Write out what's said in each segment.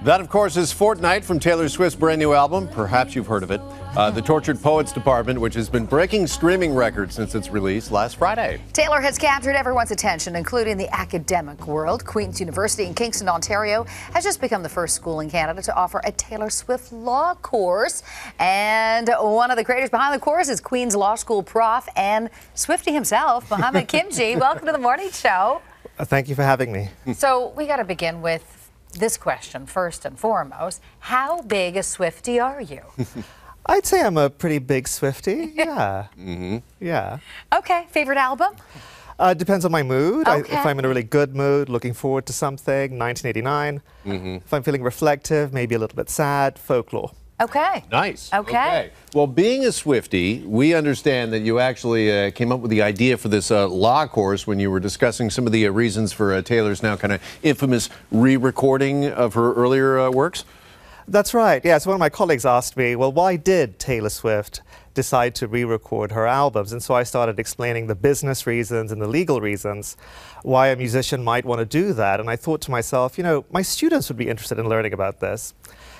That, of course, is Fortnight from Taylor Swift's brand new album. Perhaps you've heard of it. The Tortured Poets Department, which has been breaking streaming records since its release last Friday. Taylor has captured everyone's attention, including the academic world. Queen's University in Kingston, Ontario, has just become the first school in Canada to offer a Taylor Swift law course. And one of the creators behind the course is Queen's Law School prof and Swiftie himself, Mohamed Khimji. Welcome to the morning show. Thank you for having me. So we got to begin with this question first and foremost. How big a Swiftie are you? I'd say I'm a pretty big Swiftie. Yeah. Yeah. Okay. Favorite album? Depends on my mood. Okay. If I'm in a really good mood, looking forward to something, 1989. If I'm feeling reflective, maybe a little bit sad, Folklore. Okay. Nice. Okay. Well, being a Swiftie, we understand that you actually came up with the idea for this law course when you were discussing some of the reasons for Taylor's now kind of infamous re-recording of her earlier works. That's right. Yeah, so one of my colleagues asked me, well, why did Taylor Swift decide to re-record her albums? And so I started explaining the business reasons and the legal reasons why a musician might want to do that. And I thought to myself, you know, my students would be interested in learning about this.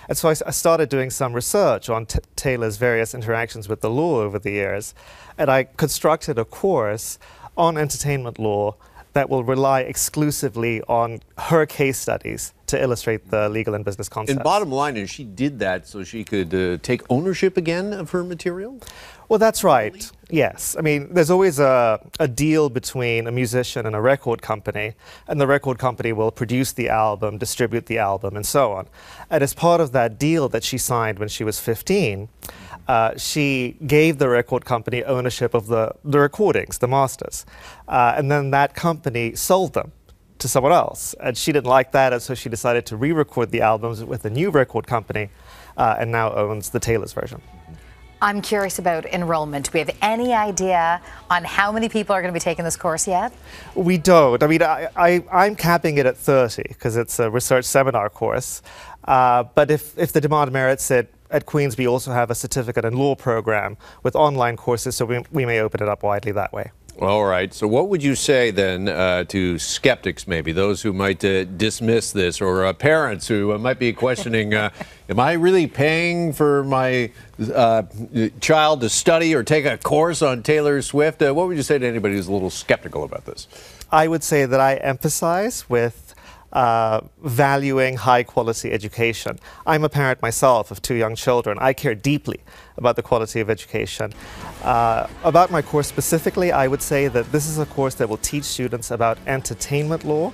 And so I started doing some research on Taylor's various interactions with the law over the years. And I constructed a course on entertainment law that will rely exclusively on her case studies to illustrate the legal and business concepts. And bottom line is she did that so she could take ownership again of her material? Well, that's right. Yes. I mean, there's always a deal between a musician and a record company, and the record company will produce the album, distribute the album, and so on. And as part of that deal that she signed when she was 15, she gave the record company ownership of the recordings, the masters. And then that company sold them to someone else. And she didn't like that, and so she decided to re-record the albums with a new record company, and now owns the Taylor's version. I'm curious about enrollment. Do we have any idea on how many people are going to be taking this course yet? We don't. I mean, I'm capping it at 30 because it's a research seminar course. But if the demand merits it, at Queen's we also have a certificate in law program with online courses, so we may open it up widely that way. All right. So what would you say then to skeptics, maybe, those who might dismiss this, or parents who might be questioning, am I really paying for my child to study or take a course on Taylor Swift? What would you say to anybody who's a little skeptical about this? I would say that I emphasize with valuing high-quality education. I'm a parent myself of 2 young children. I care deeply about the quality of education. About my course specifically, I would say that this is a course that will teach students about entertainment law,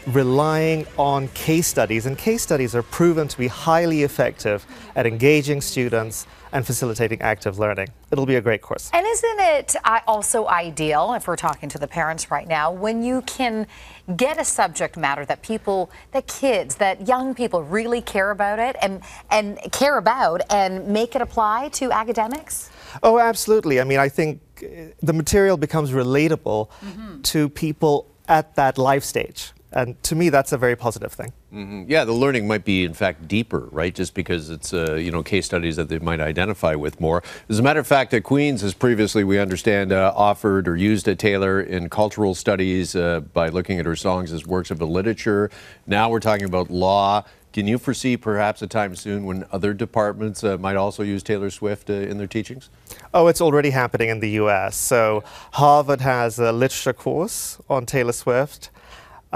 relying on case studies, and case studies are proven to be highly effective at engaging students and facilitating active learning. It'll be a great course. And isn't it also ideal, if we're talking to the parents right now, when you can get a subject matter that kids, that young people really care about it and care about, and make it apply to academics? Oh, absolutely. I mean, I think the material becomes relatable to people at that life stage. And to me, that's a very positive thing. Yeah, the learning might be, in fact, deeper, right? Just because it's, case studies that they might identify with more. As a matter of fact, Queen's has previously, we understand, offered or used Taylor in cultural studies by looking at her songs as works of literature. Now we're talking about law. Can you foresee perhaps a time soon when other departments might also use Taylor Swift in their teachings? Oh, it's already happening in the U.S. So Harvard has a literature course on Taylor Swift.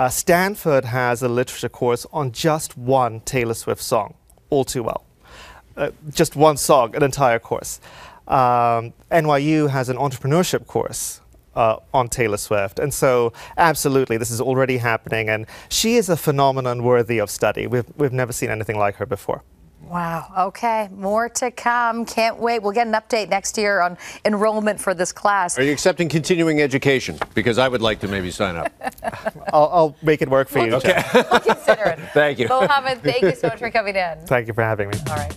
Stanford has a literature course on just one Taylor Swift song, All Too Well. Just one song, an entire course. NYU has an entrepreneurship course on Taylor Swift. And so, absolutely, this is already happening. And she is a phenomenon worthy of study. We've never seen anything like her before. Wow. Okay. More to come. Can't wait. We'll get an update next year on enrollment for this class. Are you accepting continuing education? Because I would like to maybe sign up. I'll make it work for you. Okay. We'll consider it. Thank you. Mohamed, thank you so much for coming in. Thank you for having me. All right.